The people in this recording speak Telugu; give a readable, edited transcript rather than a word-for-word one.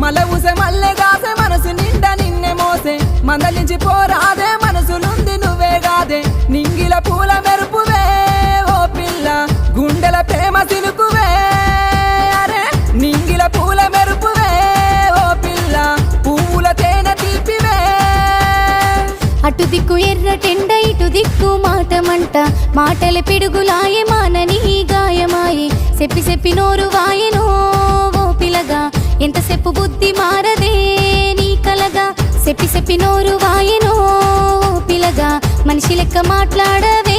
మల్ల ఊసే మల్లె గాసే మనసు నిండా నిన్నే మోసే మందలించి పోరాదే మనసులుంది నువ్వే గాదే నింగిల పూల మెరుపువే ఓ పిల్ల గుండెల ప్రేమ సిలుకువే అరే నింగిల పూల మెరుపువే ఓ పిల్ల పువ్వుల తేనె తీపివే అటు దిక్కు ఎర్రటెండ ఇటు దిక్కు మాటమంట మాటల పిడుగులాయే మానని గాయమాయే చెప్పి చెప్పి నోరు వాయెనో ఓ పిలగా ఎంతసేపు బుద్ధి మారదే నీ కలగా చెప్పి చెప్పి నోరు వాయెనో ఓ పిలగా మనిషి లెక్క మాట్లాడవే